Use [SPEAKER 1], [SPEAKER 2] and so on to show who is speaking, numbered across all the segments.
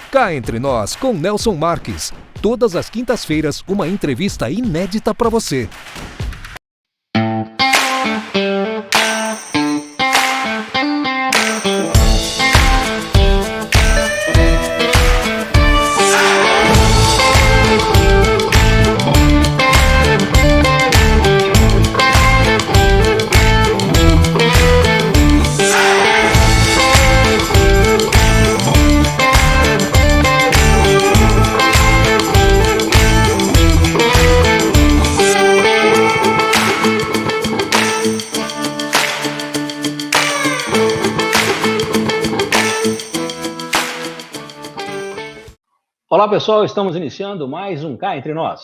[SPEAKER 1] Cá Entre Nós, com Nelson Marques. Todas as quintas-feiras, uma entrevista inédita para você.
[SPEAKER 2] Olá pessoal, estamos iniciando mais um Cá Entre Nós.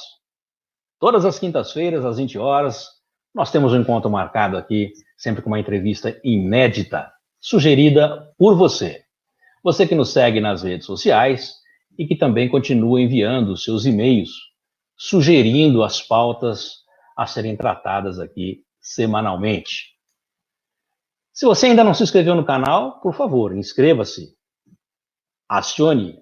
[SPEAKER 2] Todas as quintas-feiras, às 20 horas, nós temos um encontro marcado aqui, sempre com uma entrevista inédita, sugerida por você. Você que nos segue nas redes sociais e que também continua enviando seus e-mails, sugerindo as pautas a serem tratadas aqui semanalmente. Se você ainda não se inscreveu no canal, por favor, inscreva-se.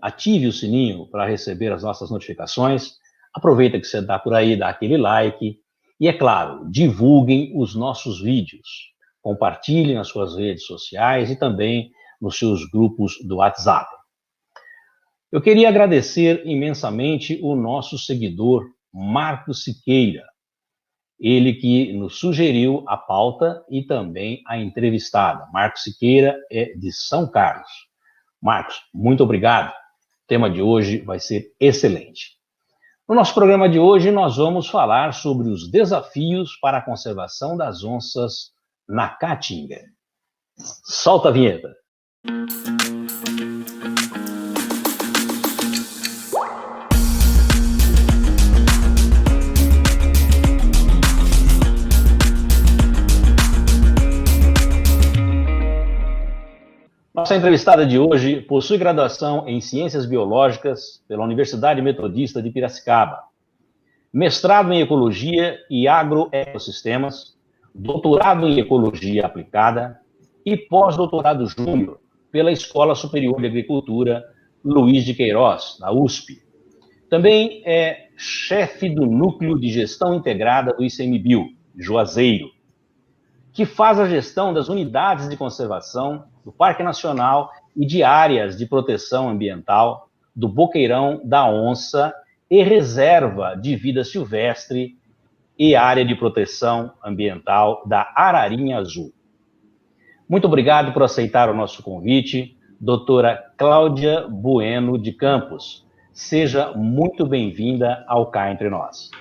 [SPEAKER 2] Ative o sininho para receber as nossas notificações. Aproveita que você está por aí, dá aquele like. E, é claro, divulguem os nossos vídeos. Compartilhem nas suas redes sociais e também nos seus grupos do WhatsApp. Eu queria agradecer imensamente o nosso seguidor, Marcos Siqueira. Ele que nos sugeriu a pauta e também a entrevistada. Marcos Siqueira é de São Carlos. Marcos, muito obrigado. O tema de hoje vai ser excelente. No nosso programa de hoje, nós vamos falar sobre os desafios para a conservação das onças na Caatinga. Solta a vinheta. Nossa entrevistada de hoje possui graduação em Ciências Biológicas pela Universidade Metodista de Piracicaba, mestrado em Ecologia e Agroecossistemas, doutorado em Ecologia Aplicada e pós-doutorado júnior pela Escola Superior de Agricultura Luiz de Queiroz, da USP. Também é chefe do Núcleo de Gestão Integrada do ICMBio, Juazeiro, que faz a gestão das unidades de conservação do Parque Nacional e de áreas de proteção ambiental do Boqueirão da Onça e Reserva de Vida Silvestre e área de proteção ambiental da Ararinha Azul. Muito obrigado por aceitar o nosso convite, doutora Cláudia Bueno de Campos. Seja muito bem-vinda ao Cá Entre Nós.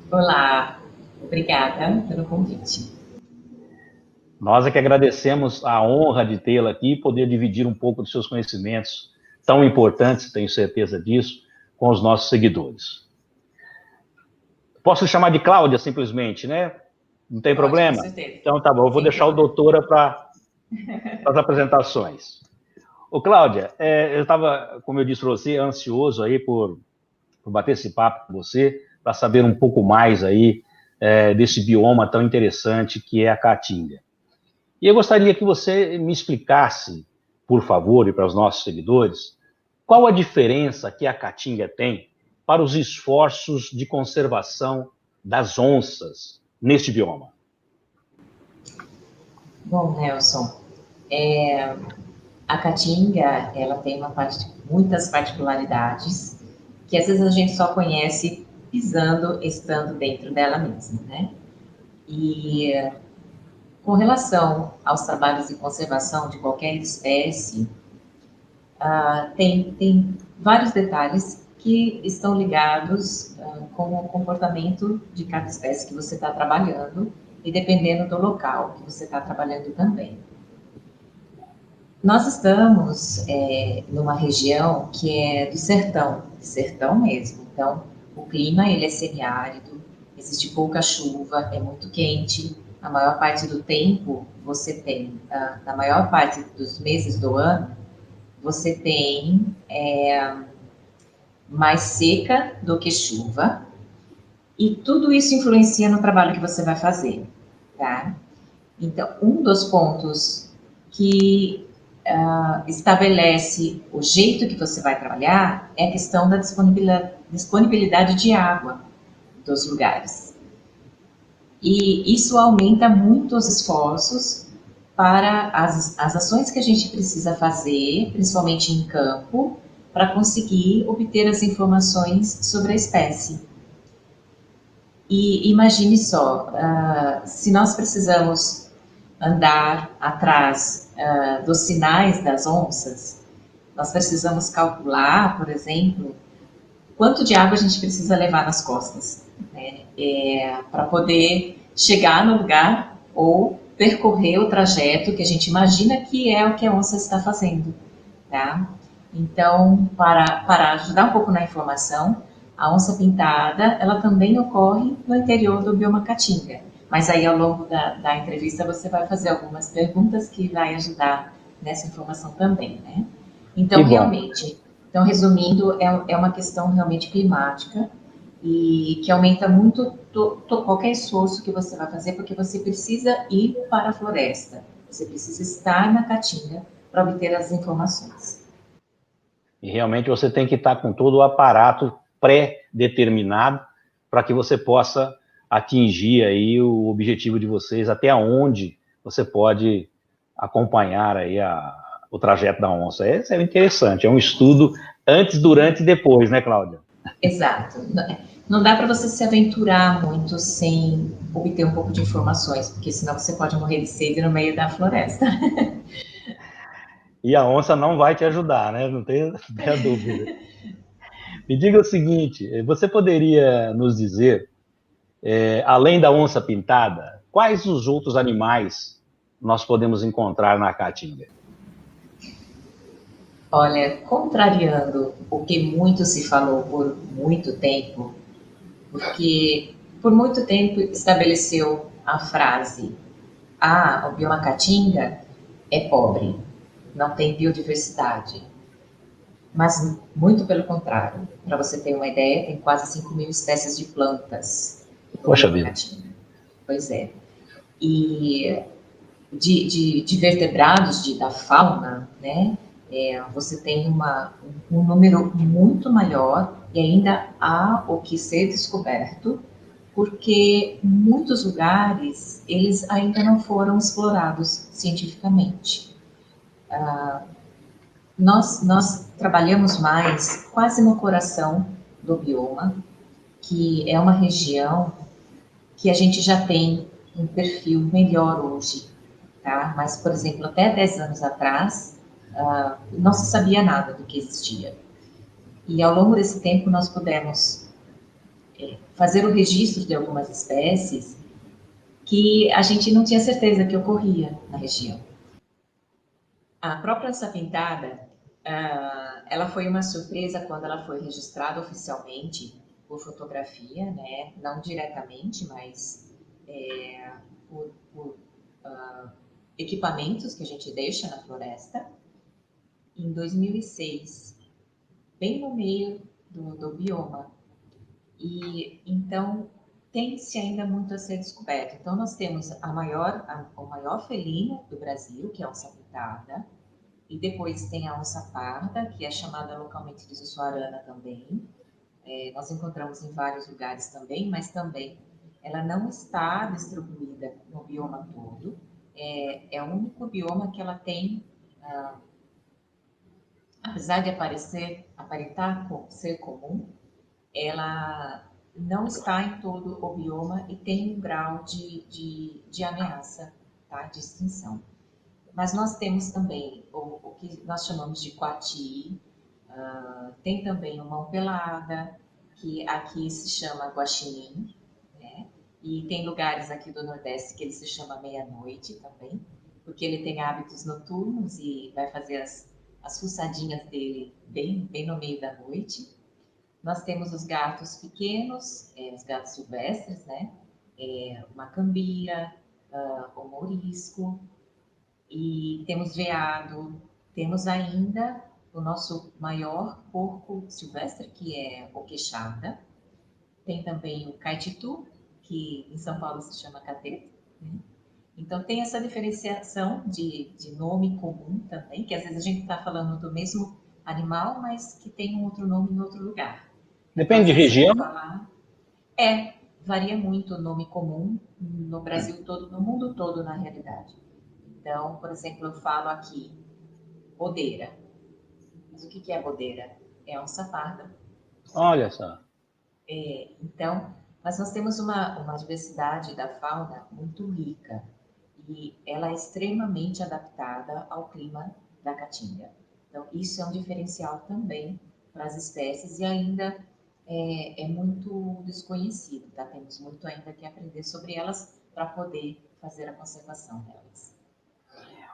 [SPEAKER 3] Olá, obrigada pelo convite.
[SPEAKER 2] Nós é que agradecemos a honra de tê-la aqui e poder dividir um pouco dos seus conhecimentos tão importantes, tenho certeza disso, com os nossos seguidores. Posso chamar de Cláudia, simplesmente, né? Não tem problema?
[SPEAKER 3] Com certeza.
[SPEAKER 2] Então tá bom, eu vou deixar o doutora para as apresentações. Ô Cláudia, eu estava, como eu disse para você, ansioso aí por bater esse papo com você, para saber um pouco mais aí desse bioma tão interessante que é a Caatinga. E eu gostaria que você me explicasse, por favor, e para os nossos seguidores, qual a diferença que a Caatinga tem para os esforços de conservação das onças neste bioma.
[SPEAKER 3] Bom, Nelson, a Caatinga, ela tem muitas particularidades que às vezes a gente só conhece estando dentro dela mesma, né? E com relação aos trabalhos de conservação de qualquer espécie, tem vários detalhes que estão ligados com o comportamento de cada espécie que você está trabalhando e dependendo do local que você está trabalhando também. Nós estamos numa região que é do sertão mesmo. Então, o clima ele é semiárido, existe pouca chuva, é muito quente. A maior parte do tempo você tem, na maior parte dos meses do ano, você tem mais seca do que chuva. E tudo isso influencia no trabalho que você vai fazer, tá? Então, um dos pontos que estabelece o jeito que você vai trabalhar é a questão da disponibilidade de água dos lugares. E isso aumenta muito os esforços para as ações que a gente precisa fazer, principalmente em campo, para conseguir obter as informações sobre a espécie. E imagine só, se nós precisamos andar atrás dos sinais das onças, nós precisamos calcular, por exemplo, quanto de água a gente precisa levar nas costas, né, para poder chegar no lugar ou percorrer o trajeto que a gente imagina que é o que a onça está fazendo, tá? Então, para ajudar um pouco na informação, a onça pintada, ela também ocorre no interior do bioma Caatinga. Mas aí, ao longo da entrevista, você vai fazer algumas perguntas que vai ajudar nessa informação também, né? Então, realmente, então, resumindo, é uma questão realmente climática e que aumenta muito qualquer esforço que você vai fazer, porque você precisa ir para a floresta, você precisa estar na Caatinga para obter as informações.
[SPEAKER 2] E realmente você tem que estar com todo o aparato pré-determinado para que você possa atingir aí o objetivo de vocês, até onde você pode acompanhar aí o trajeto da onça. Isso é interessante, é um estudo antes, durante e depois, né, Cláudia?
[SPEAKER 3] Exato. Não dá para você se aventurar muito sem obter um pouco de informações, porque senão você pode morrer de sede no meio da floresta.
[SPEAKER 2] E a onça não vai te ajudar, né? Não tenha dúvida. Me diga o seguinte, você poderia nos dizer, além da onça pintada, quais os outros animais nós podemos encontrar na Caatinga?
[SPEAKER 3] Olha, contrariando o que muito se falou por muito tempo, porque por muito tempo estabeleceu a frase: o bioma Caatinga é pobre, não tem biodiversidade. Mas muito pelo contrário. Para você ter uma ideia, tem quase 5.000 espécies de plantas no
[SPEAKER 2] Poxa
[SPEAKER 3] bioma
[SPEAKER 2] vida.
[SPEAKER 3] Caatinga. Pois é. E de vertebrados, da fauna, né? Você tem um número muito maior e ainda há o que ser descoberto, porque muitos lugares eles ainda não foram explorados cientificamente. Nós trabalhamos mais quase no coração do bioma, que é uma região que a gente já tem um perfil melhor hoje, tá? Mas, por exemplo, até 10 anos atrás, não se sabia nada do que existia. E ao longo desse tempo nós pudemos fazer o registro de algumas espécies que a gente não tinha certeza que ocorria na região. A própria onça pintada, ela foi uma surpresa quando ela foi registrada oficialmente por fotografia, né? Não diretamente, mas por equipamentos que a gente deixa na floresta, em 2006, bem no meio do bioma. E então tem-se ainda muito a ser descoberto. Então nós temos o maior felino do Brasil, que é a onça pintada, e depois tem a onça parda, que é chamada localmente de Sussuarana também. Nós encontramos em vários lugares também, mas também ela não está distribuída no bioma todo. É o único bioma que ela tem, apesar de aparentar ser comum, ela não está em todo o bioma e tem um grau de ameaça, tá? De extinção. Mas nós temos também o que nós chamamos de coati, tem também o mão pelada, que aqui se chama guaxinim, né? E tem lugares aqui do Nordeste que ele se chama meia-noite também, porque ele tem hábitos noturnos e vai fazer as fuçadinhas dele bem no meio da noite. Nós temos os gatos pequenos, os gatos silvestres, né? Uma cambira, o mourisco, e temos veado, temos ainda o nosso maior porco silvestre, que é o queixada. Tem também o caititu, que em São Paulo se chama cateto, né? Então, tem essa diferenciação de nome comum também, que às vezes a gente está falando do mesmo animal, mas que tem um outro nome em outro lugar. Então,
[SPEAKER 2] Depende
[SPEAKER 3] às
[SPEAKER 2] de
[SPEAKER 3] vezes eu
[SPEAKER 2] região?
[SPEAKER 3] vou falar... varia muito o nome comum no Brasil todo, no mundo todo, na realidade. Então, por exemplo, eu falo aqui, bodeira. Mas o que é bodeira? É onça parda.
[SPEAKER 2] Olha só.
[SPEAKER 3] Então, mas nós temos uma diversidade da fauna muito rica e ela é extremamente adaptada ao clima da Caatinga. Então, isso é um diferencial também para as espécies e ainda é muito desconhecido, tá? Temos muito ainda que aprender sobre elas para poder fazer a conservação delas.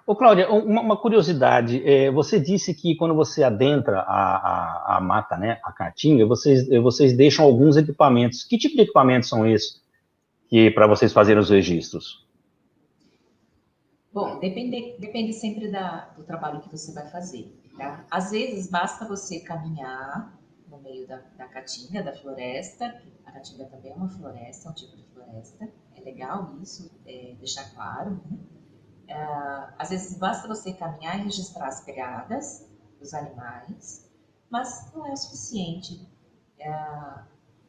[SPEAKER 2] Ô, Cláudia, uma curiosidade. Você disse que quando você adentra a mata, né, a caatinga, vocês deixam alguns equipamentos. Que tipo de equipamentos são esses que para vocês fazerem os registros?
[SPEAKER 3] Bom, depende sempre do trabalho que você vai fazer, tá? Às vezes basta você caminhar no meio da caatinga, da floresta. A caatinga também é uma floresta, é um tipo de floresta. É legal isso, deixar claro, né? Às vezes basta você caminhar e registrar as pegadas dos animais, mas não é o suficiente.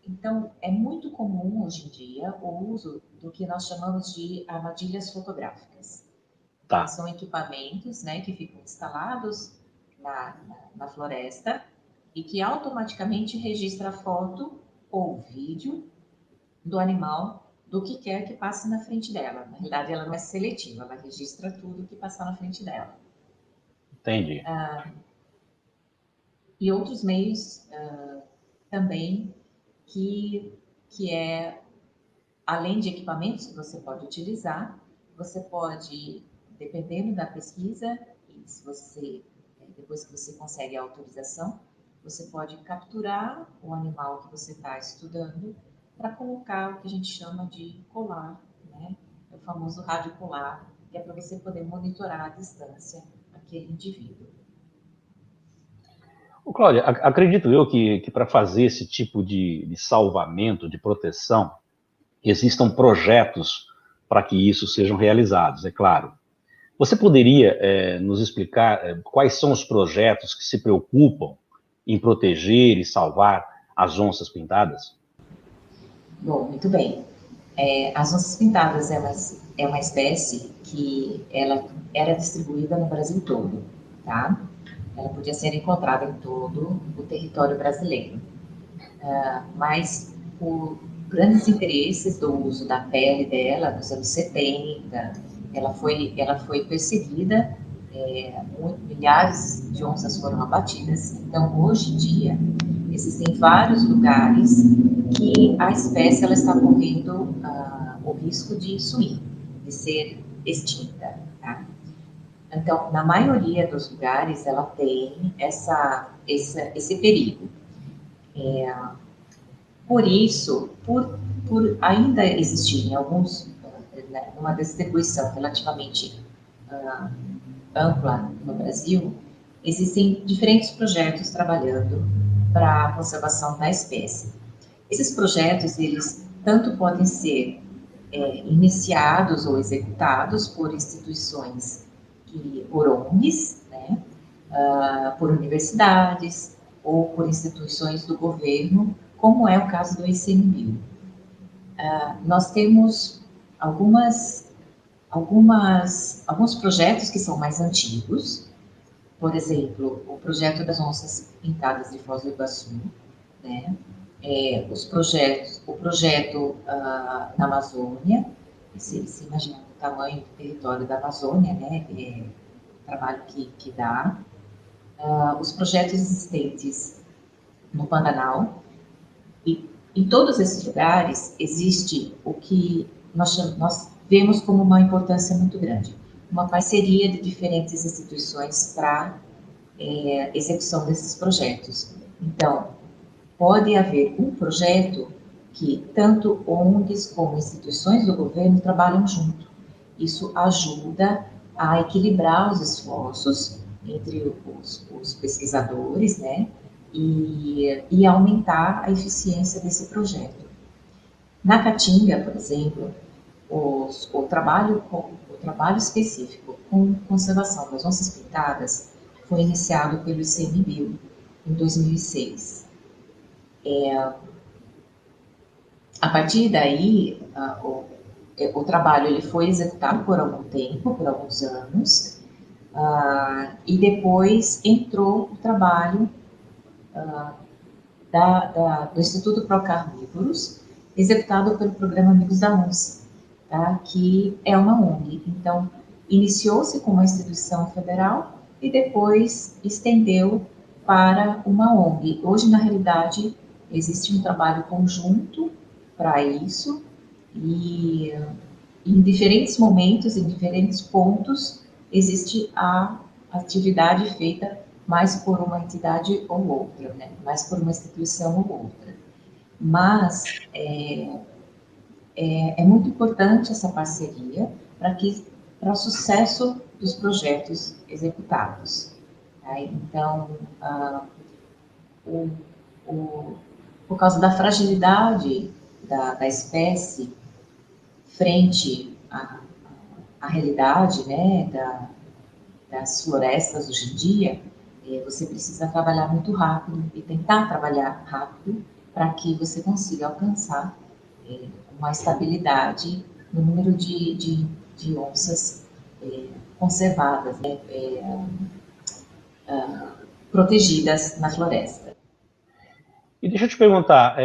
[SPEAKER 3] Então, é muito comum hoje em dia o uso do que nós chamamos de armadilhas fotográficas. Então,
[SPEAKER 2] Tá,
[SPEAKER 3] são equipamentos, né, que ficam instalados na floresta e que automaticamente registra a foto ou vídeo do animal, do que quer que passe na frente dela. Na realidade, ela não é seletiva, ela registra tudo que passar na frente dela.
[SPEAKER 2] entendi.
[SPEAKER 3] E outros meios também que é, além de equipamentos que você pode utilizar, você pode, dependendo da pesquisa, e se você, depois que você consegue a autorização, você pode capturar o animal que você está estudando para colocar o que a gente chama de colar, né? É o famoso rádio colar, que é para você poder monitorar à distância aquele indivíduo.
[SPEAKER 2] Ô, Cláudia, acredito eu que para fazer esse tipo de salvamento, de proteção, existam projetos para que isso sejam realizados, é claro. Você poderia nos explicar quais são os projetos que se preocupam em proteger e salvar as onças pintadas?
[SPEAKER 3] Bom, muito bem. As onças pintadas é uma espécie que ela era distribuída no Brasil todo, tá? Ela podia ser encontrada em todo o território brasileiro. Mas por grandes interesses do uso da pele dela, nos anos 70, ela foi perseguida, milhares de onças foram abatidas. Então, hoje em dia, existem vários lugares que a espécie ela está correndo o risco de sumir, de ser extinta. Tá? Então, na maioria dos lugares, ela tem esse perigo. Por isso, por ainda existirem alguns, uma distribuição relativamente ampla no Brasil, existem diferentes projetos trabalhando para a conservação da espécie. Esses projetos, eles tanto podem ser iniciados ou executados por instituições, por ONGs, né, por universidades ou por instituições do governo, como é o caso do ICMBio. Nós temos alguns projetos que são mais antigos, por exemplo, o projeto das onças pintadas de Foz do Iguaçu, né? O projeto na Amazônia, se imagina o tamanho do território da Amazônia, né? O trabalho que dá. Os projetos existentes no Pantanal, e em todos esses lugares existe o que nós vemos como uma importância muito grande, uma parceria de diferentes instituições para execução desses projetos. Então, pode haver um projeto que tanto ONGs como instituições do governo trabalham junto. Isso ajuda a equilibrar os esforços entre os pesquisadores, né, e aumentar a eficiência desse projeto. Na Caatinga, por exemplo, o trabalho específico com conservação das onças pintadas foi iniciado pelo ICMBio em 2006. A partir daí, o trabalho ele foi executado por algum tempo, por alguns anos, e depois entrou o trabalho do Instituto Procarnívoros, executado pelo Programa Amigos da Onça, tá? Que é uma ONG. Então, iniciou-se com uma instituição federal e depois estendeu para uma ONG. Hoje, na realidade, existe um trabalho conjunto para isso e em diferentes momentos, em diferentes pontos, existe a atividade feita mais por uma entidade ou outra, né? Mais por uma instituição ou outra. Mas é muito importante essa parceria para o sucesso dos projetos executados. Tá? Então, por causa da fragilidade da espécie frente à realidade, né, das florestas hoje em dia, você precisa trabalhar muito rápido e tentar trabalhar rápido para que você consiga alcançar uma estabilidade no número de onças conservadas, né, protegidas na floresta.
[SPEAKER 2] E deixa eu te perguntar,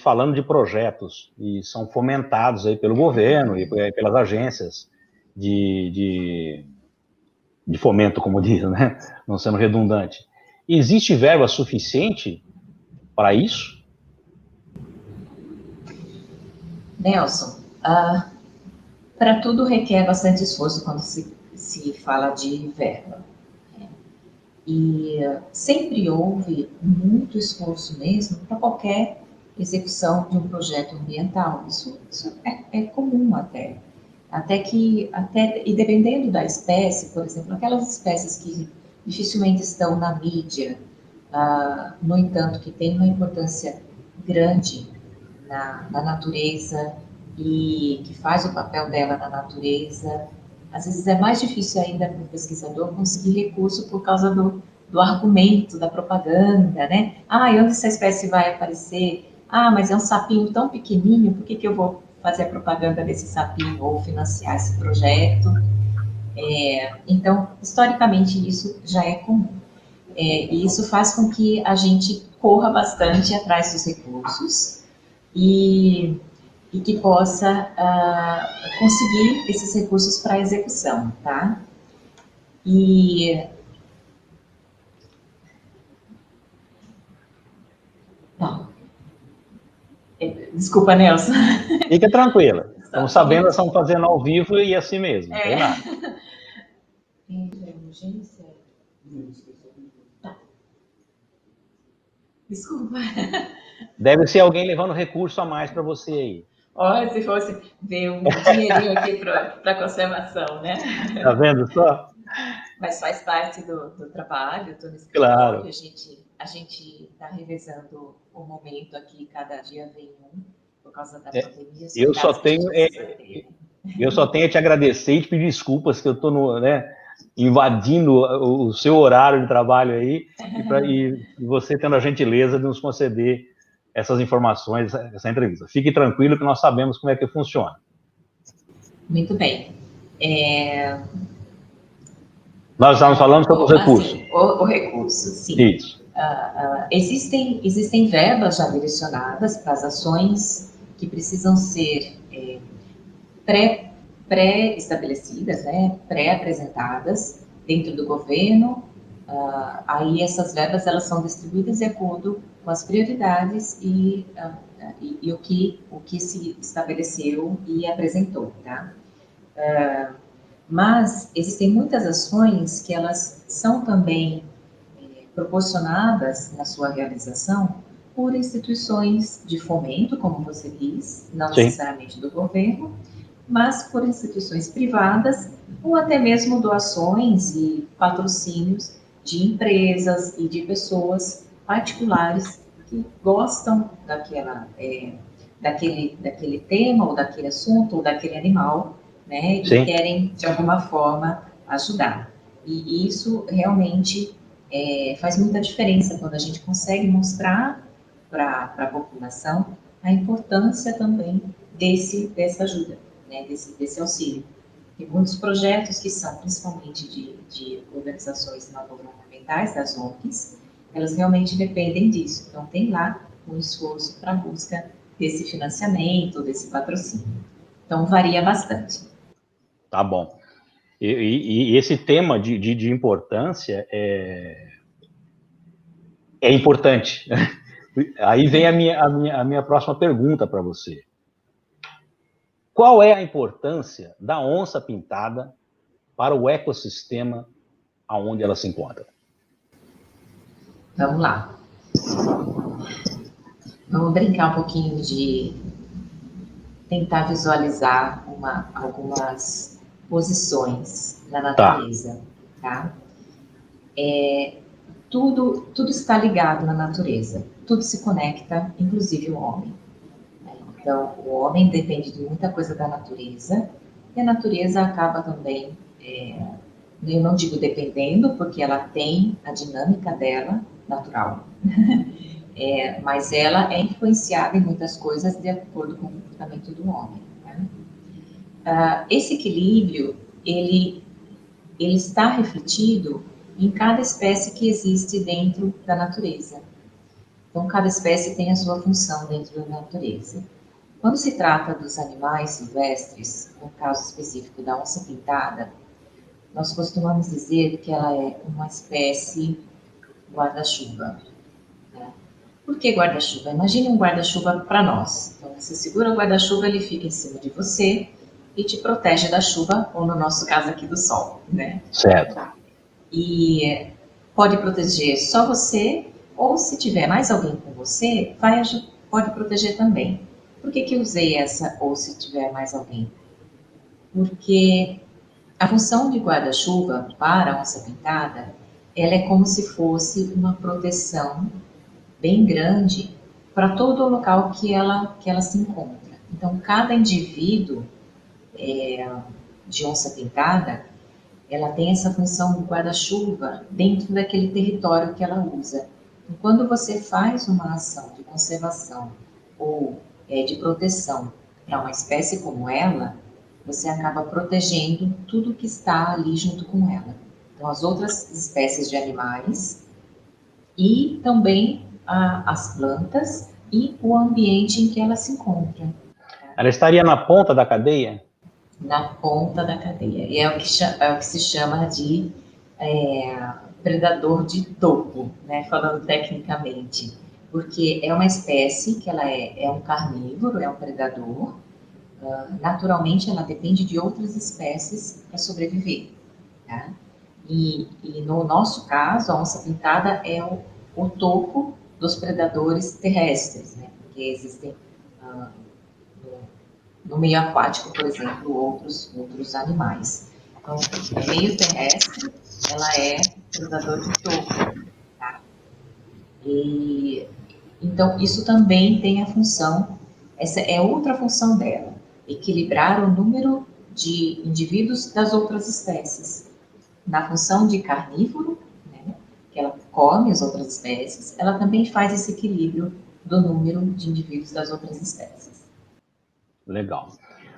[SPEAKER 2] falando de projetos que são fomentados aí pelo governo e pelas agências de fomento, como diz, né? Não sendo redundante, existe verba suficiente para isso?
[SPEAKER 3] Nelson, para tudo requer bastante esforço quando se fala de verba. E sempre houve muito esforço mesmo para qualquer execução de um projeto ambiental. Isso é comum até. E dependendo da espécie, por exemplo, aquelas espécies que dificilmente estão na mídia, no entanto, que tem uma importância grande na natureza e que faz o papel dela na natureza, às vezes é mais difícil ainda para o pesquisador conseguir recurso por causa do argumento, da propaganda, né? E onde essa espécie vai aparecer? Mas é um sapinho tão pequenininho, por que eu vou fazer a propaganda desse sapinho ou financiar esse projeto? Então, historicamente, isso já é comum. E isso faz com que a gente corra bastante atrás dos recursos e que possa conseguir esses recursos para execução, tá? Desculpa, Nelson.
[SPEAKER 2] Fica tranquila. Estamos sabendo que estamos fazendo ao vivo e assim mesmo, não tem nada.
[SPEAKER 3] Urgência? Tá. Desculpa.
[SPEAKER 2] Deve ser alguém levando recurso a mais para você aí.
[SPEAKER 3] Olha, se fosse ver um dinheirinho aqui para conservação, né?
[SPEAKER 2] Tá vendo só?
[SPEAKER 3] Mas faz parte do trabalho, estou no escritório,
[SPEAKER 2] Claro.
[SPEAKER 3] A gente está revezando o momento aqui, cada dia vem um, por causa da pandemia.
[SPEAKER 2] Eu só tenho a te agradecer e te pedir desculpas que eu estou invadindo o seu horário de trabalho aí e você tendo a gentileza de nos conceder essas informações, essa entrevista. Fique tranquilo que nós sabemos como é que funciona.
[SPEAKER 3] Muito bem.
[SPEAKER 2] Nós estávamos falando sobre os recursos.
[SPEAKER 3] O recurso, sim.
[SPEAKER 2] Isso.
[SPEAKER 3] Existem verbas já direcionadas para as ações que precisam ser pré-estabelecidas, né, pré-apresentadas dentro do governo. Aí essas verbas elas são distribuídas de acordo com as prioridades e o que se estabeleceu e apresentou, tá? Mas existem muitas ações que elas são também proporcionadas na sua realização por instituições de fomento, como você diz, não necessariamente do governo, mas por instituições privadas ou até mesmo doações e patrocínios de empresas e de pessoas particulares que gostam daquele tema, ou daquele assunto, ou daquele animal, né? E
[SPEAKER 2] Sim.
[SPEAKER 3] querem, de alguma forma, ajudar. E isso realmente faz muita diferença quando a gente consegue mostrar para a população a importância também dessa ajuda, né? Desse auxílio. Tem muitos projetos que são principalmente de organizações não governamentais, das ONGs, elas realmente dependem disso. Então, tem lá um esforço para a busca desse financiamento, desse patrocínio. Então, varia bastante.
[SPEAKER 2] Tá bom. E esse tema de importância é importante. Aí vem a minha próxima pergunta para você. Qual é a importância da onça-pintada para o ecossistema aonde ela se encontra?
[SPEAKER 3] Vamos lá. Vamos brincar um pouquinho de tentar visualizar algumas posições na natureza, tá? Tudo está ligado na natureza, tudo se conecta, inclusive o homem. Então, o homem depende de muita coisa da natureza, e a natureza acaba também, eu não digo dependendo, porque ela tem a dinâmica dela, natural, mas ela é influenciada em muitas coisas de acordo com o comportamento do homem. Né? Esse equilíbrio, ele está refletido em cada espécie que existe dentro da natureza. Então, cada espécie tem a sua função dentro da natureza. Quando se trata dos animais silvestres, no caso específico da onça-pintada, nós costumamos dizer que ela é uma espécie guarda-chuva. Né? Por que guarda-chuva? Imagine um guarda-chuva para nós. Então, você segura o guarda-chuva, ele fica em cima de você e te protege da chuva, ou no nosso caso aqui do sol. Né?
[SPEAKER 2] Certo.
[SPEAKER 3] E pode proteger só você, ou se tiver mais alguém com você, pode proteger também. Por que eu usei essa, ou se tiver mais alguém? Porque a função de guarda-chuva para a onça-pintada, ela é como se fosse uma proteção bem grande para todo o local que ela se encontra. Então, cada indivíduo de onça-pintada, ela tem essa função de guarda-chuva dentro daquele território que ela usa. E quando você faz uma ação de conservação ou de proteção para uma espécie como ela, você acaba protegendo tudo que está ali junto com ela. Então, as outras espécies de animais e também as plantas e o ambiente em que ela se encontra.
[SPEAKER 2] Ela estaria na ponta da cadeia?
[SPEAKER 3] Na ponta da cadeia. E é o que se chama de predador de topo, né, falando tecnicamente. Porque é uma espécie que ela é um carnívoro, é um predador. Naturalmente, ela depende de outras espécies para sobreviver. Tá? E no nosso caso, a onça-pintada é o topo dos predadores terrestres, né? Porque existem no meio aquático, por exemplo, outros animais. Então, no meio terrestre, ela é predador de topo. Tá? Então, isso também tem a função, essa é outra função dela, equilibrar o número de indivíduos das outras espécies. Na função de carnívoro, né, que ela come as outras espécies, ela também faz esse equilíbrio do número de indivíduos das outras espécies.
[SPEAKER 2] Legal.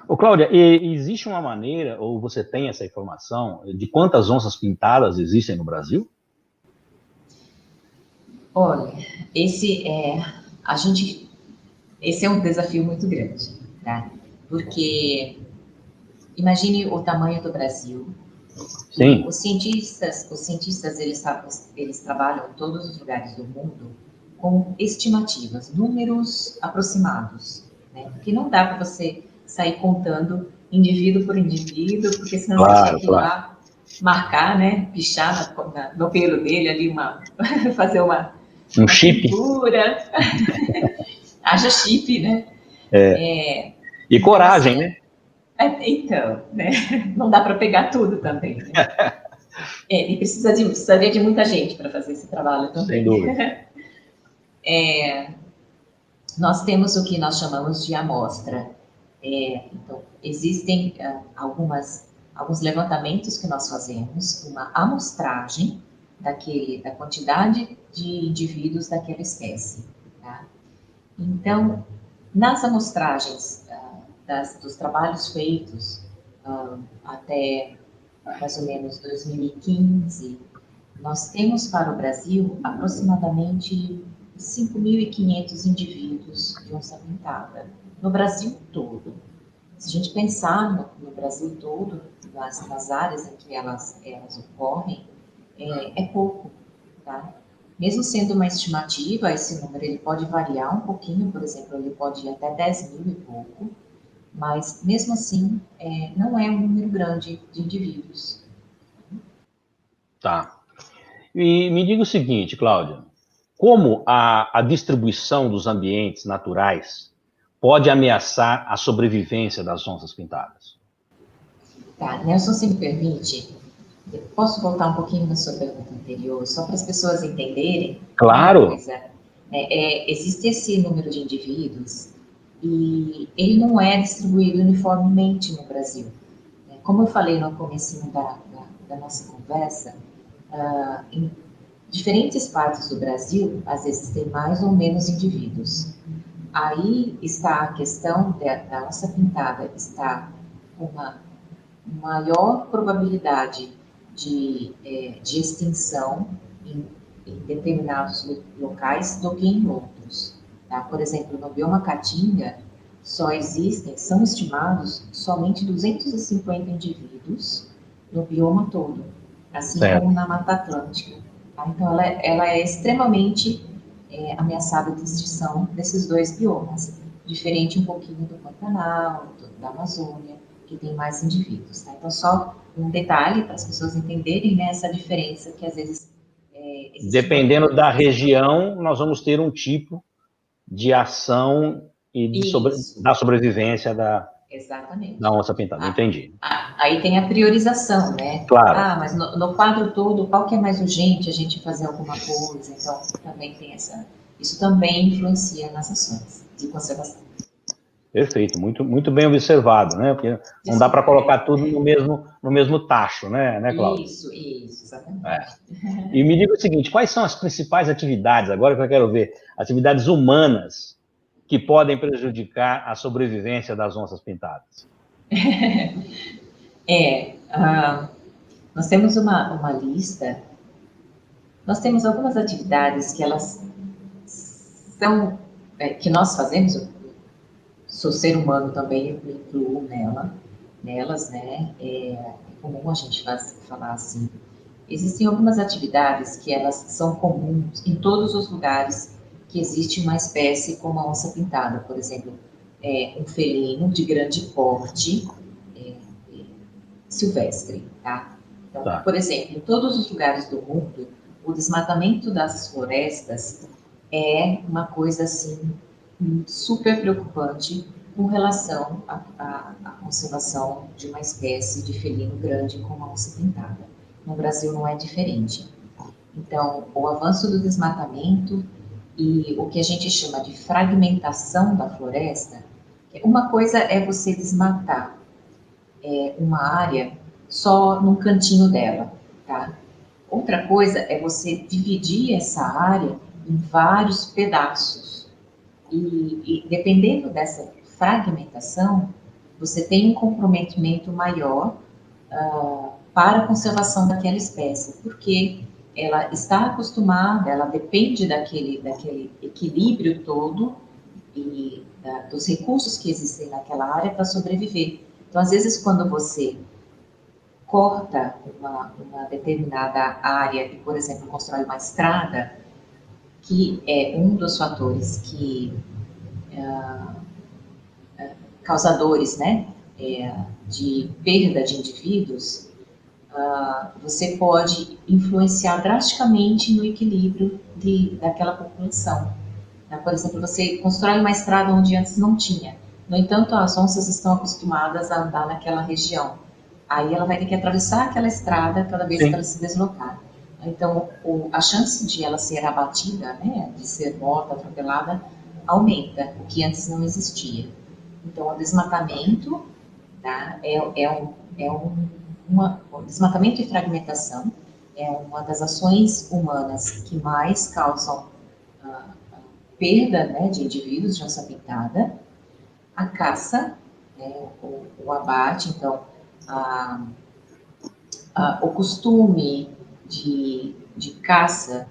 [SPEAKER 2] Ô, Cláudia, existe uma maneira, ou você tem essa informação, de quantas onças pintadas existem no Brasil?
[SPEAKER 3] Olha, esse é um desafio muito grande, tá? Porque imagine o tamanho do Brasil.
[SPEAKER 2] Sim.
[SPEAKER 3] Os cientistas eles trabalham em todos os lugares do mundo com estimativas, números aproximados, né? Porque não dá para você sair contando indivíduo por indivíduo, porque senão você tinha que ir lá marcar, né? Pichar no pelo dele ali, fazer uma
[SPEAKER 2] chip.
[SPEAKER 3] Pintura. Haja chip, né?
[SPEAKER 2] E coragem, né?
[SPEAKER 3] Então, né? Não dá para pegar tudo também. Né? E precisaria de muita gente para fazer esse trabalho também.
[SPEAKER 2] Sem dúvida.
[SPEAKER 3] nós temos o que nós chamamos de amostra. Então, existem alguns levantamentos que nós fazemos, uma amostragem da quantidade de indivíduos daquela espécie. Tá? Então, nas amostragens dos trabalhos feitos até mais ou menos 2015, nós temos para o Brasil aproximadamente 5.500 indivíduos de onça-pintada, no Brasil todo. Se a gente pensar no Brasil todo, nas áreas em que elas ocorrem, é pouco, tá? Mesmo sendo uma estimativa, esse número ele pode variar um pouquinho, por exemplo, ele pode ir até 10 mil e pouco, mas mesmo assim não é um número grande de indivíduos.
[SPEAKER 2] Tá. E me diga o seguinte, Cláudia, como a distribuição dos ambientes naturais pode ameaçar a sobrevivência das onças pintadas?
[SPEAKER 3] Tá, Nelson, se me permite, posso voltar um pouquinho na sua pergunta anterior, só para as pessoas entenderem?
[SPEAKER 2] Claro.
[SPEAKER 3] Uma coisa, existe esse número de indivíduos e ele não é distribuído uniformemente no Brasil. Como eu falei no começo da nossa conversa, em diferentes partes do Brasil, às vezes tem mais ou menos indivíduos. Aí está a questão da onça pintada estar com uma maior probabilidade de extinção em determinados locais do que em outros. Tá? Por exemplo, no bioma Caatinga, são estimados somente 250 indivíduos no bioma todo, assim como na Mata Atlântica. Tá? Então, ela é extremamente ameaçada de extinção desses dois biomas, diferente um pouquinho do Pantanal, da Amazônia, que tem mais indivíduos. Tá? Então, só um detalhe para as pessoas entenderem, né, essa diferença que às vezes
[SPEAKER 2] dependendo da região, nós vamos ter um tipo de ação da sobrevivência da onça pintada. Entendi.
[SPEAKER 3] Aí tem a priorização, né?
[SPEAKER 2] Claro.
[SPEAKER 3] Mas no quadro todo, qual que é mais urgente a gente fazer alguma coisa? Então, também tem isso também influencia nas ações de conservação.
[SPEAKER 2] Perfeito, muito, muito bem observado, né? Porque não dá para colocar tudo no mesmo tacho, né, Cláudia?
[SPEAKER 3] Isso, exatamente.
[SPEAKER 2] E me diga o seguinte, quais são as principais atividades, agora que eu quero ver, atividades humanas que podem prejudicar a sobrevivência das onças pintadas?
[SPEAKER 3] Nós temos uma lista, nós temos algumas atividades que elas são, que nós fazemos, sou ser humano também, eu me incluo nelas, né? É comum a gente falar assim. Existem algumas atividades que elas são comuns em todos os lugares que existe uma espécie como a onça pintada, por exemplo, um felino de grande porte silvestre, tá? Então, por exemplo, em todos os lugares do mundo, o desmatamento das florestas é uma coisa assim super preocupante com relação à conservação de uma espécie de felino grande como a onça pintada. No Brasil não é diferente. Então, o avanço do desmatamento e o que a gente chama de fragmentação da floresta, uma coisa é você desmatar uma área só num cantinho dela, tá? Outra coisa é você dividir essa área em vários pedaços. E dependendo dessa fragmentação, você tem um comprometimento maior para a conservação daquela espécie, porque ela está acostumada, ela depende daquele equilíbrio todo e dos recursos que existem naquela área para sobreviver. Então, às vezes, quando você corta uma determinada área e, por exemplo, constrói uma estrada, que é um dos fatores que causadores, né, de perda de indivíduos, você pode influenciar drasticamente no equilíbrio daquela população. Por exemplo, você constrói uma estrada onde antes não tinha. No entanto, as onças estão acostumadas a andar naquela região. Aí ela vai ter que atravessar aquela estrada cada vez que ela se deslocar. Então, a chance de ela ser abatida, né, de ser morta, atropelada, aumenta, o que antes não existia. Então, o desmatamento, tá, o desmatamento e fragmentação é uma das ações humanas que mais causam perda, né, de indivíduos de onça pintada. A caça, né, o abate, então, o costume de caça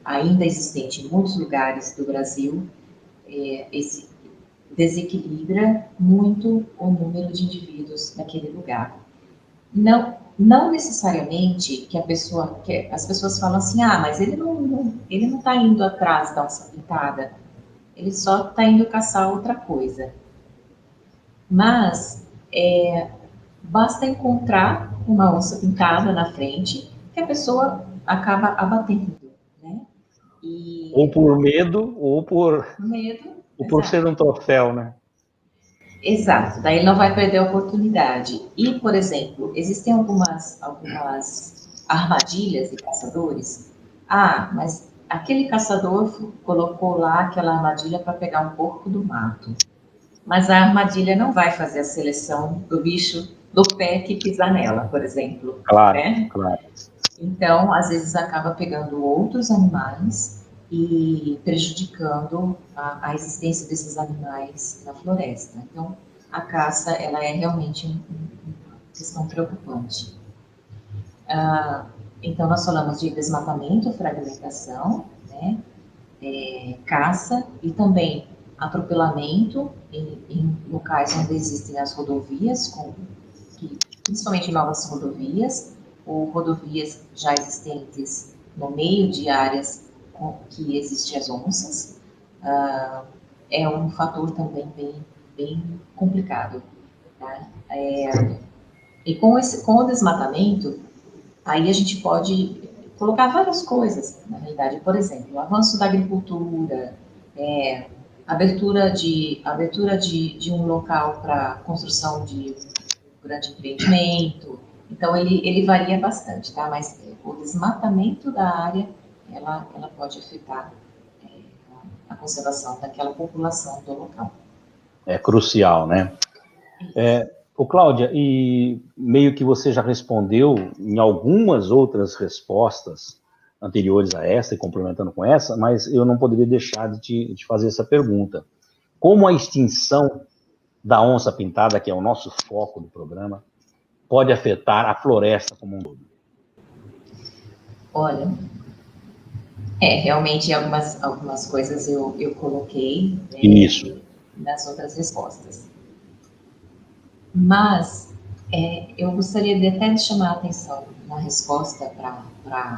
[SPEAKER 3] ainda existente em muitos lugares do Brasil, desequilibra muito o número de indivíduos naquele lugar. Não necessariamente que as pessoas falam assim, mas ele não está indo atrás da onça pintada, ele só está indo caçar outra coisa. Mas basta encontrar uma onça pintada na frente que a pessoa acaba abatendo, né?
[SPEAKER 2] Ou por medo, ou por ser um troféu, né?
[SPEAKER 3] Exato, daí ele não vai perder a oportunidade. E, por exemplo, existem algumas armadilhas de caçadores. Mas aquele caçador colocou lá aquela armadilha para pegar um porco do mato. Mas a armadilha não vai fazer a seleção do bicho do pé que pisar nela, por exemplo.
[SPEAKER 2] Claro,
[SPEAKER 3] né?
[SPEAKER 2] claro.
[SPEAKER 3] Então, às vezes, acaba pegando outros animais e prejudicando a existência desses animais na floresta. Então, a caça, ela é realmente uma questão preocupante. Então, nós falamos de desmatamento, fragmentação, né? Caça e também atropelamento em locais onde existem as rodovias, principalmente novas rodovias, ou rodovias já existentes no meio de áreas que existem as onças, é um fator também bem complicado. Tá? E com o desmatamento, aí a gente pode colocar várias coisas, na realidade. Por exemplo, o avanço da agricultura, abertura de um local para construção de um grande empreendimento. Então, ele varia bastante, tá? Mas o desmatamento da área, ela pode afetar a conservação daquela população do local.
[SPEAKER 2] É crucial, né? Cláudia, e meio que você já respondeu em algumas outras respostas anteriores a essa, e complementando com essa, mas eu não poderia deixar de te fazer essa pergunta. Como a extinção da onça pintada, que é o nosso foco do programa, pode afetar a floresta como um todo?
[SPEAKER 3] Olha, realmente algumas coisas eu coloquei nas outras respostas. Mas eu gostaria até de chamar a atenção na resposta para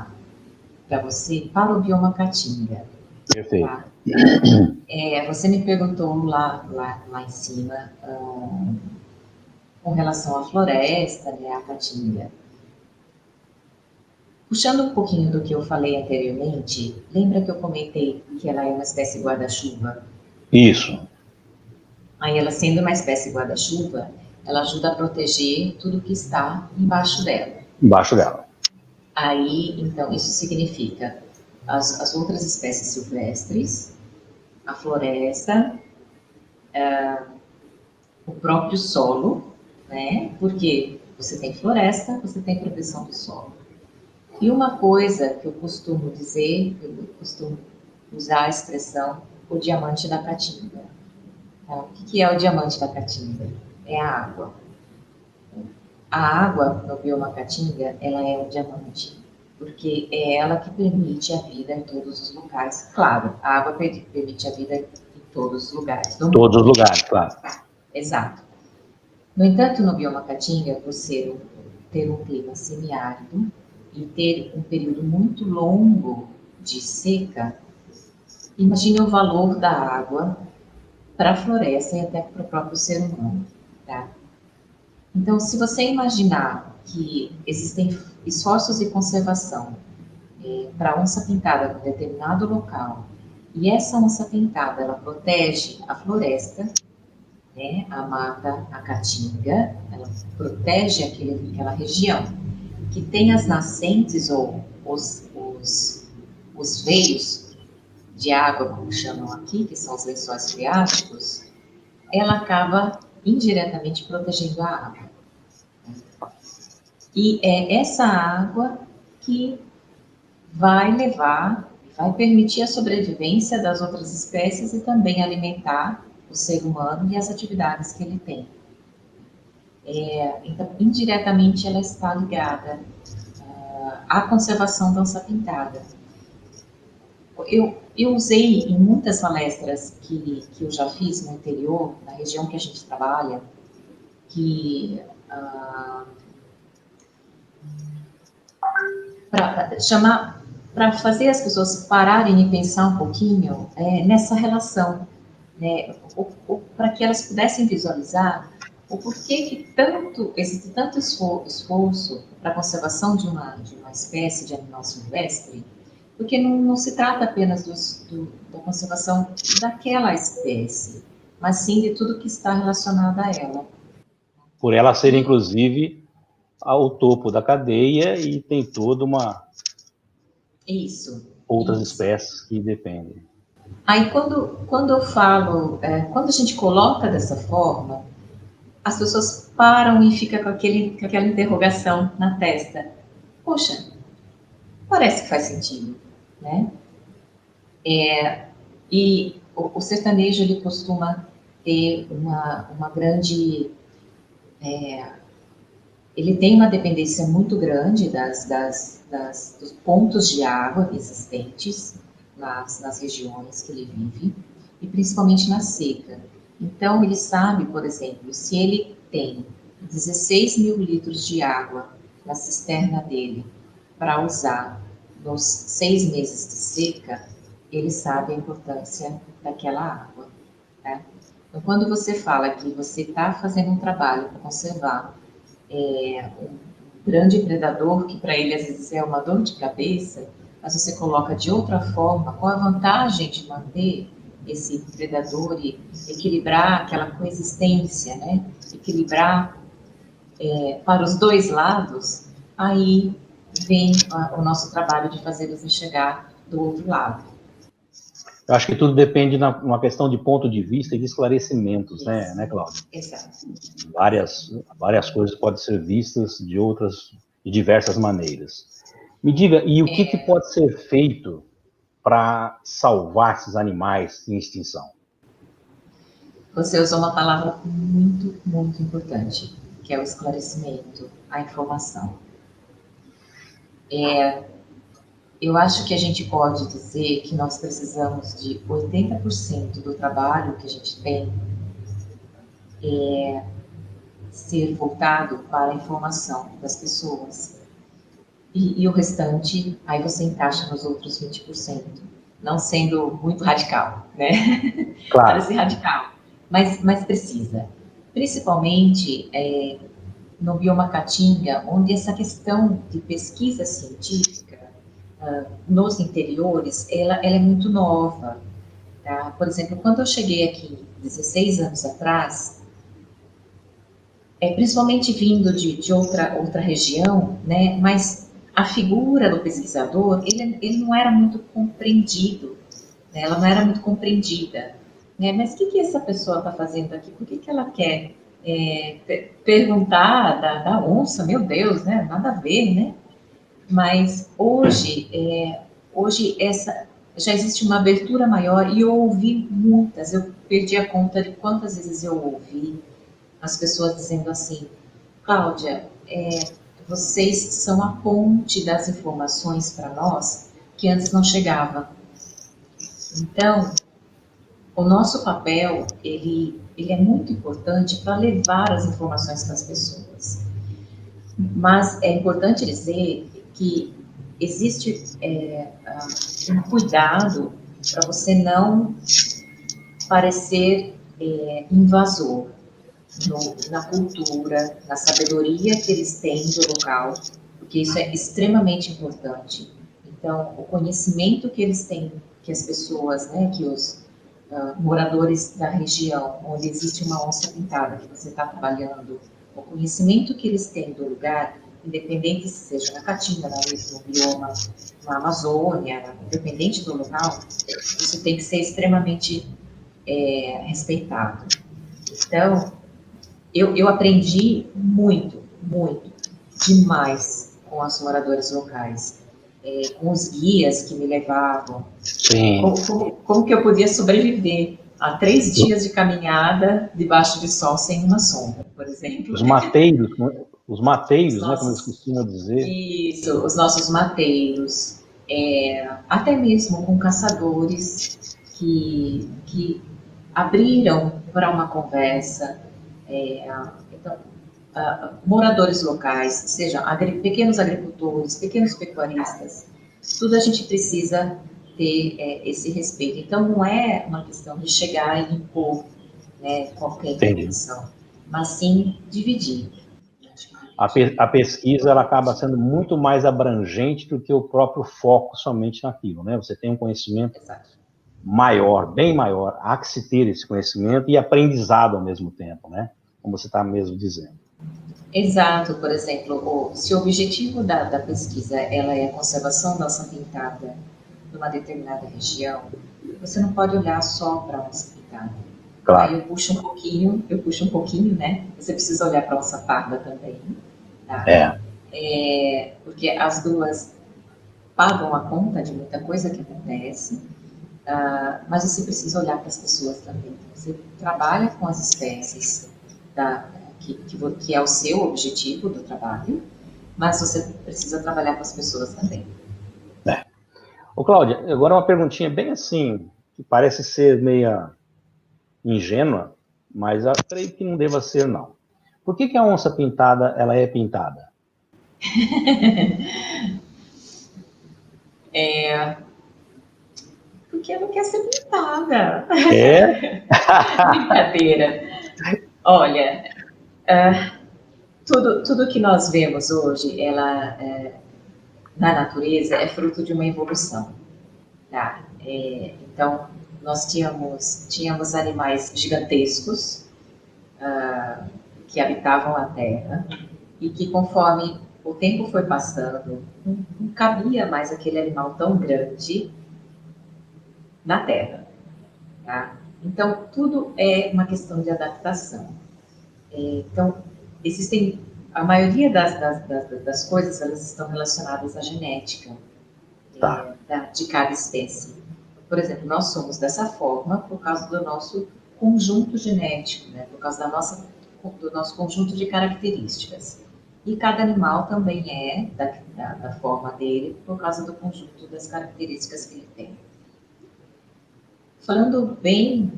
[SPEAKER 3] você, para o bioma Caatinga.
[SPEAKER 2] Perfeito.
[SPEAKER 3] Tá? Você me perguntou lá em cima com relação à floresta, né, a Caatinga. Puxando um pouquinho do que eu falei anteriormente, lembra que eu comentei que ela é uma espécie guarda-chuva?
[SPEAKER 2] Isso.
[SPEAKER 3] Aí ela, sendo uma espécie guarda-chuva, ela ajuda a proteger tudo que está embaixo dela.
[SPEAKER 2] Embaixo dela.
[SPEAKER 3] Aí, então, isso significa as outras espécies silvestres, a floresta, o próprio solo, né? Porque você tem floresta, você tem proteção do solo. E uma coisa que eu costumo dizer, eu costumo usar a expressão o diamante da Caatinga. Tá? O que é o diamante da Caatinga? É a água. A água no bioma Caatinga, ela é um diamante, porque é ela que permite a vida em todos os locais. Claro, a água permite a vida em todos os lugares do mundo.
[SPEAKER 2] Todos os lugares, claro.
[SPEAKER 3] Exato. No entanto, no bioma Caatinga, por ter um clima semiárido e ter um período muito longo de seca, imagine o valor da água para a floresta e até para o próprio ser humano, tá? Então, se você imaginar que existem esforços de conservação para a onça pintada em um determinado local, e essa onça pintada, ela protege a floresta, né, a mata, a caatinga, ela protege aquela região, que tem as nascentes ou os veios de água, como chamam aqui, que são os lençóis freáticos, ela acaba indiretamente protegendo a água. E é essa água que vai permitir a sobrevivência das outras espécies e também alimentar o ser humano e as atividades que ele tem. Então, indiretamente, ela está ligada à conservação da onça pintada. Eu usei em muitas palestras que eu já fiz no interior, na região que a gente trabalha, que para fazer as pessoas pararem e pensar um pouquinho nessa relação, né, para que elas pudessem visualizar o porquê que existe tanto esforço para a conservação de uma espécie de animal silvestre, porque não se trata apenas da conservação daquela espécie, mas sim de tudo que está relacionado a ela.
[SPEAKER 2] Por ela ser, inclusive, ao topo da cadeia e tem toda uma... outras espécies que dependem.
[SPEAKER 3] Aí, quando eu falo, quando a gente coloca dessa forma, as pessoas param e ficam com aquela interrogação na testa. Poxa, parece que faz sentido, né? E o sertanejo, ele costuma ter uma grande... ele tem uma dependência muito grande dos pontos de água existentes nas regiões que ele vive, e principalmente na seca. Então, ele sabe, por exemplo, se ele tem 16 mil litros de água na cisterna dele para usar nos 6 meses de seca, ele sabe a importância daquela água. Né? Então, quando você fala que você está fazendo um trabalho para conservar um grande predador, que para ele às vezes é uma dor de cabeça, mas você coloca de outra forma, qual a vantagem de manter esse predador e equilibrar aquela coexistência, né? Equilibrar para os dois lados, aí vem o nosso trabalho de fazê-los enxergar do outro lado.
[SPEAKER 2] Eu acho que tudo depende de uma questão de ponto de vista e de esclarecimentos, né, Cláudia?
[SPEAKER 3] Exato.
[SPEAKER 2] Várias coisas podem ser vistas de diversas maneiras. Me diga, e o que pode ser feito para salvar esses animais em extinção?
[SPEAKER 3] Você usou uma palavra muito, muito importante, que é o esclarecimento, a informação. Eu acho que a gente pode dizer que nós precisamos de 80% do trabalho que a gente tem ser voltado para a informação das pessoas. E o restante, aí você encaixa nos outros 20%, não sendo muito radical, né?
[SPEAKER 2] Claro.
[SPEAKER 3] Parece radical, mas precisa. Principalmente no bioma Caatinga, onde essa questão de pesquisa científica nos interiores, ela é muito nova. Tá? Por exemplo, quando eu cheguei aqui 16 anos atrás, principalmente vindo de outra região, né, mas a figura do pesquisador, ele não era muito compreendido, né, ela não era muito compreendida. Né, mas o que essa pessoa está fazendo aqui? Por que ela quer perguntar da onça? Meu Deus, né, nada a ver, né? Mas hoje já existe uma abertura maior e eu ouvi muitas, eu perdi a conta de quantas vezes eu ouvi as pessoas dizendo assim: Cláudia, vocês são a ponte das informações para nós que antes não chegava. Então, o nosso papel, ele é muito importante para levar as informações para as pessoas. Mas é importante dizer que existe um cuidado para você não parecer invasor na cultura, na sabedoria que eles têm do local, porque isso é extremamente importante. Então, o conhecimento que eles têm, que as pessoas, né, que os moradores da região onde existe uma onça pintada que você está trabalhando, o conhecimento que eles têm do lugar independente se seja na Caatinga, no bioma, na Amazônia, independente do local, isso tem que ser extremamente respeitado. Então, eu aprendi muito, muito, demais com os moradores locais, com os guias que me levavam.
[SPEAKER 2] Sim.
[SPEAKER 3] Como que eu podia sobreviver a 3 dias de caminhada debaixo de sol sem uma sombra, por exemplo.
[SPEAKER 2] Os mateiros, né,
[SPEAKER 3] nossos,
[SPEAKER 2] como eles costumam dizer.
[SPEAKER 3] Isso, os nossos mateiros, até mesmo com caçadores que abriram para uma conversa, então, moradores locais, sejam pequenos agricultores, pequenos pecuaristas, tudo a gente precisa ter esse respeito. Então, não é uma questão de chegar e impor, né, qualquer intervenção, mas sim dividir.
[SPEAKER 2] A pesquisa ela acaba sendo muito mais abrangente do que o próprio foco somente naquilo, né? Você tem um conhecimento maior, bem maior, há que se ter esse conhecimento e aprendizado ao mesmo tempo, né? Como você está mesmo dizendo.
[SPEAKER 3] Exato, por exemplo, se o objetivo da pesquisa ela é a conservação da onça pintada numa determinada região, você não pode olhar só para a onça pintada.
[SPEAKER 2] Claro.
[SPEAKER 3] Aí eu puxo um pouquinho, né? Você precisa olhar para a onça parda também, tá? Porque as duas pagam a conta de muita coisa que acontece, mas você precisa olhar para as pessoas também. Você trabalha com as espécies que é o seu objetivo do trabalho, mas você precisa trabalhar com as pessoas também.
[SPEAKER 2] Ô, Cláudia, agora uma perguntinha bem assim, que parece ser meia ingênua, mas eu creio que não deva ser, não. Por que a onça pintada, ela é pintada?
[SPEAKER 3] Porque ela quer ser pintada. Brincadeira. Olha, tudo que nós vemos hoje, na natureza, é fruto de uma evolução. Tá? Então, nós tínhamos animais gigantescos que habitavam a Terra e que, conforme o tempo foi passando, não cabia mais aquele animal tão grande na Terra. Tá? Então, tudo é uma questão de adaptação. Então, a maioria das coisas, elas estão relacionadas à genética de cada espécie. Por exemplo, nós somos dessa forma por causa do nosso conjunto genético, né? Por causa do nosso conjunto de características. E cada animal também é da forma dele por causa do conjunto das características que ele tem. Falando bem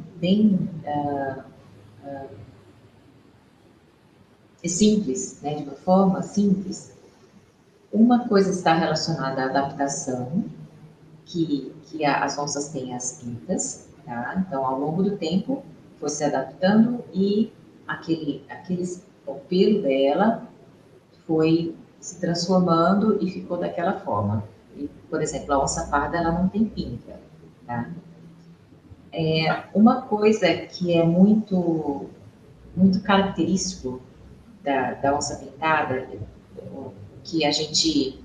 [SPEAKER 3] simples, né? De uma forma simples, uma coisa está relacionada à adaptação, que as onças têm as pintas, tá? Então, ao longo do tempo, foi se adaptando e o pelo dela foi se transformando e ficou daquela forma. E, por exemplo, a onça parda, ela não tem pinta, tá? Uma coisa que é muito, muito característico da onça pintada, que a gente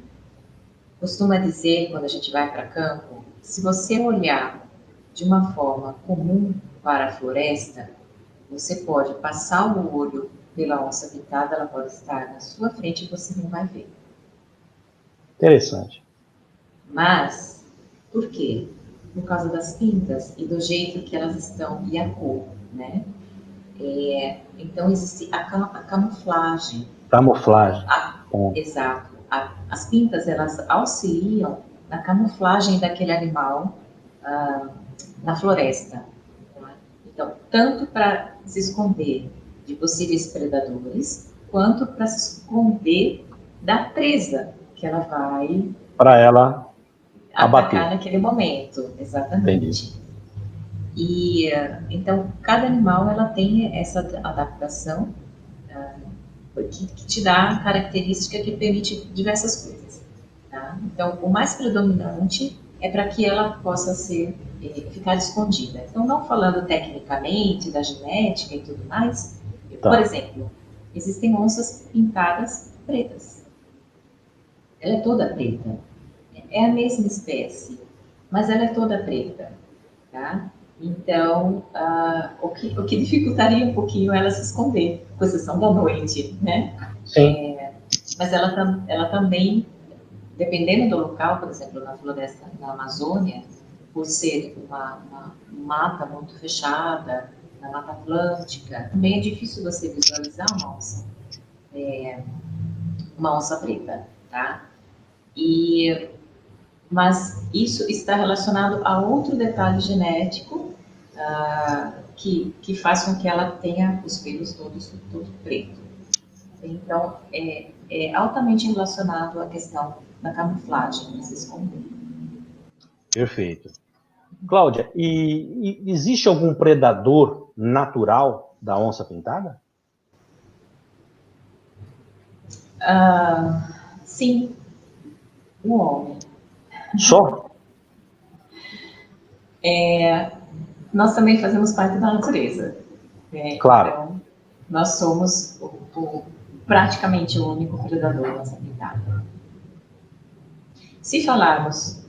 [SPEAKER 3] costuma dizer quando a gente vai para campo, se você olhar de uma forma comum para a floresta, você pode passar o olho pela onça pintada, ela pode estar na sua frente e você não vai ver.
[SPEAKER 2] Interessante.
[SPEAKER 3] Mas, por quê? Por causa das pintas e do jeito que elas estão e a cor, né? Então, existe a camuflagem.
[SPEAKER 2] Camuflagem.
[SPEAKER 3] Exato. As pintas, elas auxiliam na camuflagem daquele animal na floresta. Então, tanto para se esconder de possíveis predadores, quanto para se esconder da presa que ela vai
[SPEAKER 2] para ela
[SPEAKER 3] atacar naquele momento. Exatamente.
[SPEAKER 2] Entendi.
[SPEAKER 3] E então, cada animal ela tem essa adaptação que te dá a característica que permite diversas coisas. Tá? Então, o mais predominante é para que ela possa ficar escondida. Então, não falando tecnicamente da genética e tudo mais, por exemplo, existem onças pintadas pretas. ela é toda preta. É a mesma espécie, mas ela é toda preta, tá? Então, o que dificultaria um pouquinho ela se esconder, com exceção da noite, né?
[SPEAKER 2] Sim.
[SPEAKER 3] Mas ela também, dependendo do local, por exemplo, na floresta, na Amazônia, por ser uma mata muito fechada, na Mata Atlântica, também é difícil você visualizar uma onça preta, tá? Mas isso está relacionado a outro detalhe genético que faz com que ela tenha os pelos todos pretos. Então, é altamente relacionado à questão da camuflagem, para se esconder.
[SPEAKER 2] Perfeito. Cláudia, e existe algum predador natural da onça pintada?
[SPEAKER 3] Sim, o homem.
[SPEAKER 2] Só?
[SPEAKER 3] Nós também fazemos parte da natureza.
[SPEAKER 2] Claro.
[SPEAKER 3] Então, nós somos praticamente o único predador da onça pintada. Se falarmos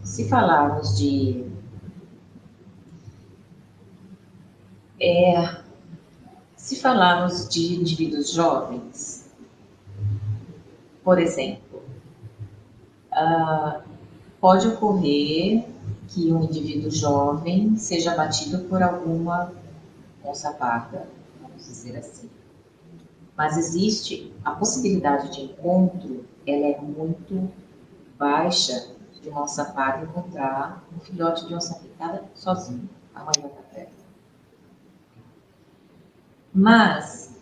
[SPEAKER 3] de indivíduos jovens, por exemplo, pode ocorrer que um indivíduo jovem seja abatido por alguma onça parda, vamos dizer assim. Mas existe a possibilidade de encontro, ela é muito baixa, de uma onça parda encontrar um filhote de onça pintada sozinho, a mãe vai estar perto. Mas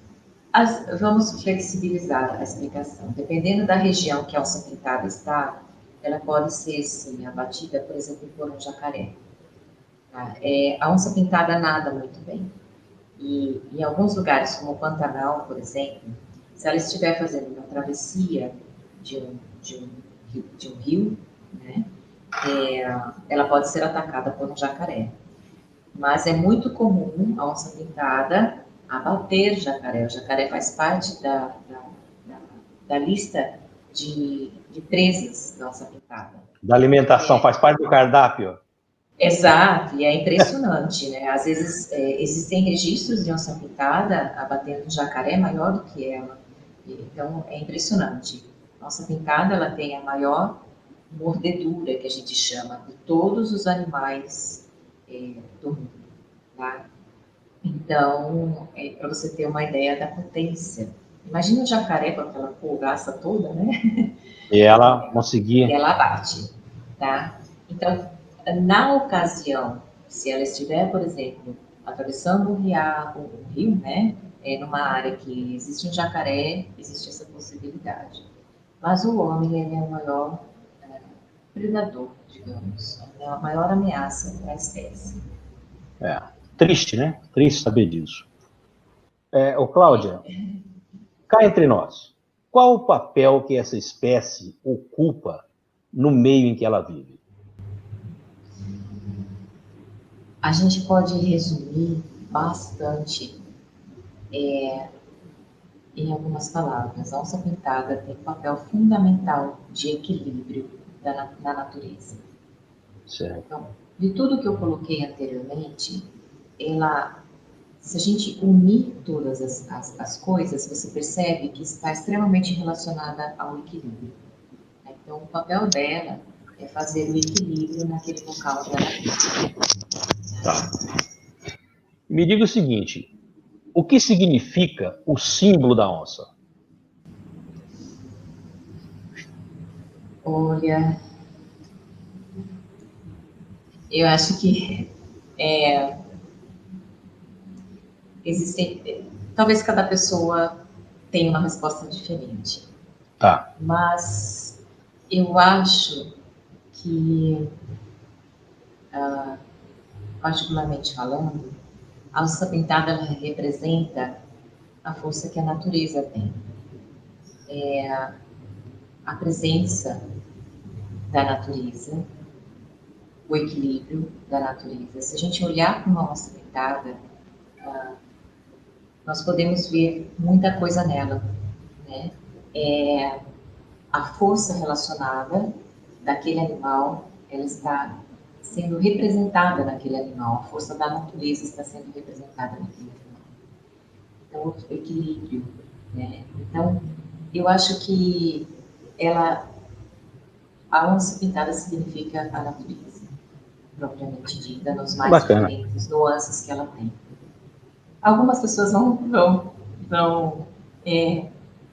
[SPEAKER 3] vamos flexibilizar a explicação. Dependendo da região que a onça pintada está, ela pode ser, sim, abatida, por exemplo, por um jacaré. Tá? A onça pintada nada muito bem. E em alguns lugares, como o Pantanal, por exemplo, se ela estiver fazendo uma travessia de um rio, né, ela pode ser atacada por um jacaré. Mas é muito comum a onça pintada abater jacaré. O jacaré faz parte da lista de presas da onça pintada.
[SPEAKER 2] Da alimentação, faz parte do cardápio?
[SPEAKER 3] Exato, e é impressionante, né? Às vezes existem registros de onça pintada abatendo jacaré maior do que ela. Então é impressionante. A onça pintada ela tem a maior mordedura, que a gente chama, de todos os animais do mundo. Tá? Então, para você ter uma ideia da potência. Imagina o jacaré com aquela couraça toda, né?
[SPEAKER 2] E ela
[SPEAKER 3] E
[SPEAKER 2] conseguia.
[SPEAKER 3] ela bate, tá? Então, na ocasião, se ela estiver, por exemplo, atravessando um rio, né? Numa área que existe um jacaré, existe essa possibilidade. Mas o homem, ele é o maior predador, digamos. É a maior ameaça para a espécie.
[SPEAKER 2] Triste, né? Triste saber disso. Cláudia, cá entre nós, qual o papel que essa espécie ocupa no meio em que ela vive?
[SPEAKER 3] A gente pode resumir bastante em algumas palavras. A onça pintada tem um papel fundamental de equilíbrio na natureza.
[SPEAKER 2] Certo.
[SPEAKER 3] Então, de tudo que eu coloquei anteriormente, se a gente unir todas as coisas, você percebe que está extremamente relacionada ao equilíbrio. Então, o papel dela é fazer o equilíbrio naquele local onde ela vive.
[SPEAKER 2] Tá. Me diga o seguinte, o que significa o símbolo da onça?
[SPEAKER 3] Olha, eu acho que talvez cada pessoa tenha uma resposta diferente.
[SPEAKER 2] Tá.
[SPEAKER 3] Mas eu acho que, particularmente falando, a onça pintada ela representa a força que a natureza tem. A presença da natureza, o equilíbrio da natureza. Se a gente olhar para uma onça pintada, nós podemos ver muita coisa nela, né? a força relacionada daquele animal, ela está sendo representada naquele animal, a força da natureza está sendo representada naquele animal. Então, o equilíbrio, né? Então, eu acho que a onça pintada significa a natureza, propriamente dita, nos mais diferentes nuances que ela tem. Algumas pessoas vão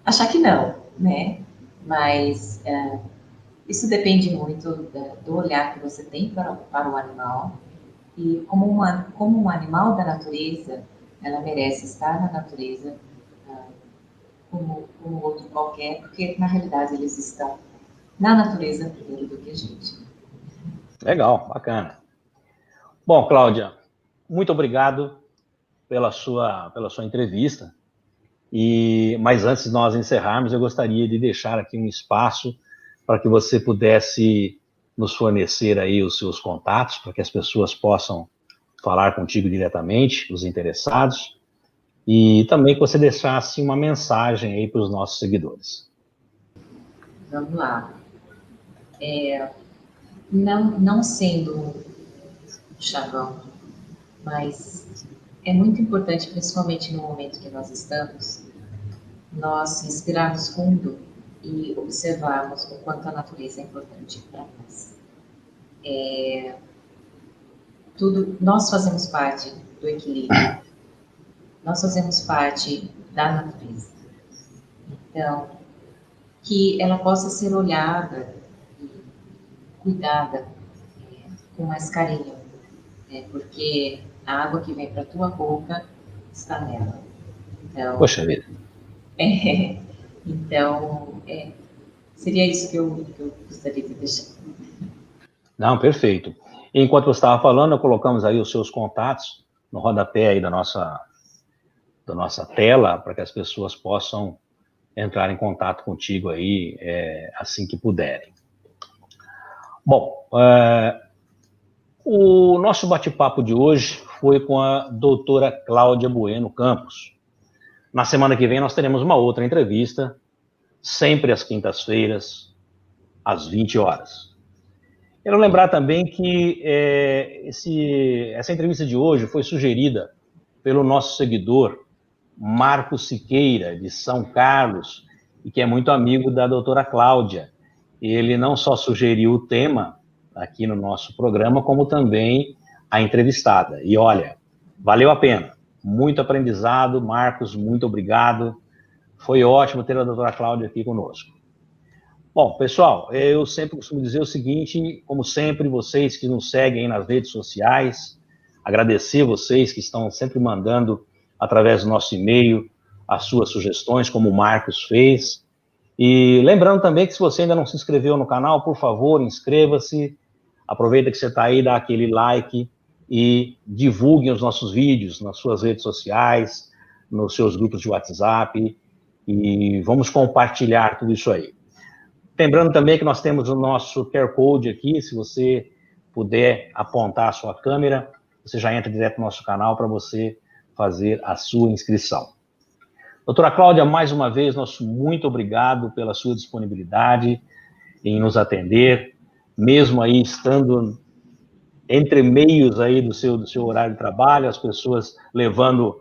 [SPEAKER 3] achar que não, né? Mas isso depende muito do olhar que você tem para o animal. E como um animal da natureza, ela merece estar na natureza como outro qualquer, porque na realidade eles estão na natureza primeiro do que a gente.
[SPEAKER 2] Legal, bacana. Bom, Cláudia, muito obrigado pela sua entrevista. Mas antes de nós encerrarmos, eu gostaria de deixar aqui um espaço para que você pudesse nos fornecer aí os seus contatos, para que as pessoas possam falar contigo diretamente, os interessados, e também que você deixasse uma mensagem aí para os nossos seguidores.
[SPEAKER 3] Vamos lá. Não sendo chavão, mas é muito importante, principalmente no momento que nós estamos, nós respirarmos fundo e observarmos o quanto a natureza é importante para nós. Nós fazemos parte do equilíbrio, nós fazemos parte da natureza. Então, que ela possa ser olhada e cuidada com mais carinho, porque a água que vem para a tua boca está nela. Então,
[SPEAKER 2] Poxa vida.
[SPEAKER 3] Então, seria isso que eu gostaria de deixar.
[SPEAKER 2] Não, perfeito. Enquanto você estava falando, colocamos aí os seus contatos no rodapé aí da nossa tela, para que as pessoas possam entrar em contato contigo aí assim que puderem. Bom, o nosso bate-papo de hoje foi com a doutora Cláudia Bueno Campos. Na semana que vem nós teremos uma outra entrevista, sempre às quintas-feiras, às 20 horas. Quero lembrar também que essa entrevista de hoje foi sugerida pelo nosso seguidor, Marcos Siqueira, de São Carlos, e que é muito amigo da doutora Cláudia. Ele não só sugeriu o tema aqui no nosso programa, como também a entrevistada. E olha, valeu a pena. Muito aprendizado, Marcos, muito obrigado. Foi ótimo ter a doutora Cláudia aqui conosco. Bom, pessoal, eu sempre costumo dizer o seguinte, como sempre, vocês que nos seguem aí nas redes sociais, agradecer vocês que estão sempre mandando através do nosso e-mail as suas sugestões, como o Marcos fez. E lembrando também que se você ainda não se inscreveu no canal, por favor, inscreva-se, aproveita que você está aí, dá aquele like e divulguem os nossos vídeos nas suas redes sociais, nos seus grupos de WhatsApp, e vamos compartilhar tudo isso aí. Lembrando também que nós temos o nosso QR Code aqui, se você puder apontar a sua câmera, você já entra direto no nosso canal para você fazer a sua inscrição. Doutora Cláudia, mais uma vez, nosso muito obrigado pela sua disponibilidade em nos atender, mesmo aí estando entre meios aí do seu horário de trabalho, as pessoas levando,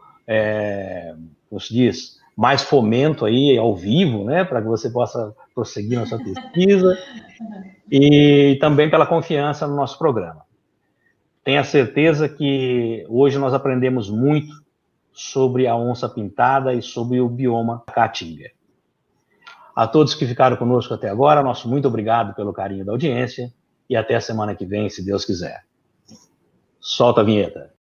[SPEAKER 2] como se diz, mais fomento aí ao vivo, né, para que você possa prosseguir na sua pesquisa, e também pela confiança no nosso programa. Tenha certeza que hoje nós aprendemos muito sobre a onça pintada e sobre o bioma Caatinga. A todos que ficaram conosco até agora, nosso muito obrigado pelo carinho da audiência e até a semana que vem, se Deus quiser. Solta a vinheta.